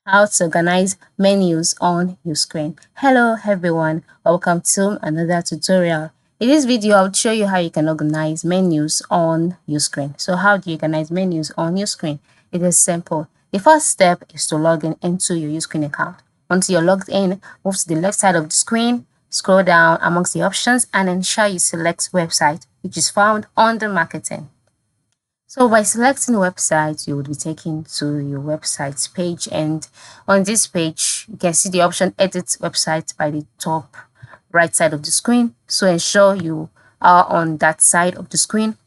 How to organize menus on Uscreen. Hello everyone, welcome to another tutorial. In this video, I'll show you how you can organize menus on Uscreen. So how do you organize menus on Uscreen? It is simple. The first step is to log in into your Uscreen account. Once you're logged in, move to the left side of the screen, scroll down amongst the options and ensure you select website, which is found under marketing. So by selecting website, you would be taken to your website's page, and on this page, you can see the option edit website by the top right side of the screen. So ensure you are on that side of the screen.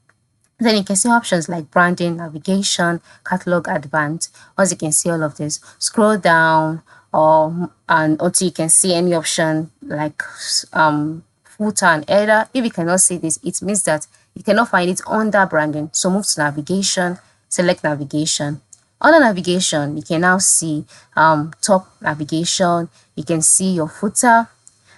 Then you can see options like branding, navigation, catalog, advanced. Once you can see all of this, scroll down and until you can see any option like footer and header. If you cannot see this, it means that you cannot find it under branding. So move to navigation, select navigation. Under navigation, you can now see top navigation. You can see your footer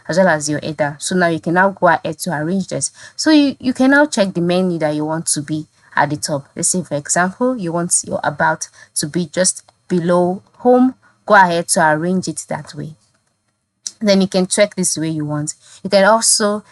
as well as your header. So now you can now go ahead to arrange this. So you can now check the menu that you want to be at the top. Let's say, for example, you want your about to be just below home. Go ahead to arrange it that way. Then you can check this way you want. You can also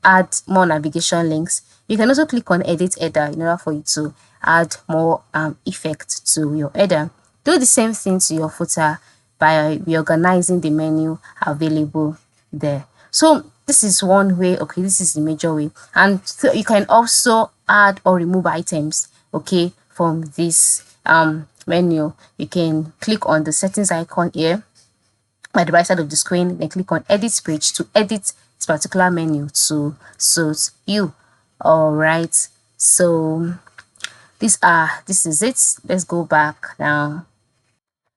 add more navigation links. You can also click on edit header in order for you to add more effect to your header. Do the same thing to your footer by reorganizing the menu available there. So this is one way. Okay, this is the major way. And so you can also add or remove items, okay, from this menu. You can click on the settings icon here by the right side of the screen, then click on edit page to edit this particular menu to suit you. All right, so this is it. Let's go back now.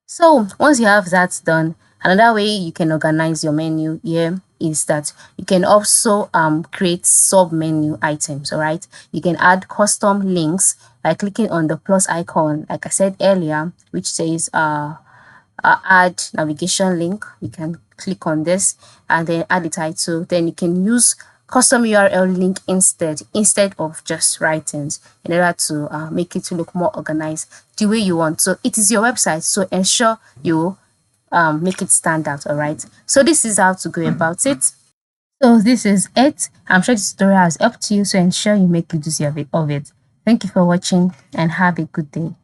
So once you have that done, another way you can organize your menu here is that you can also create sub menu items. All right, you can add custom links by clicking on the plus icon, like I said earlier, which says add navigation link. You can click on this and then add the title. Then you can use custom URL link instead of just writings in order to make it to look more organized the way you want. So it is your website, so ensure you make it stand out. All right, so this is how to go about it. So this is it. I'm sure this tutorial has helped you, so ensure you make use of it. Thank you for watching and have a good day.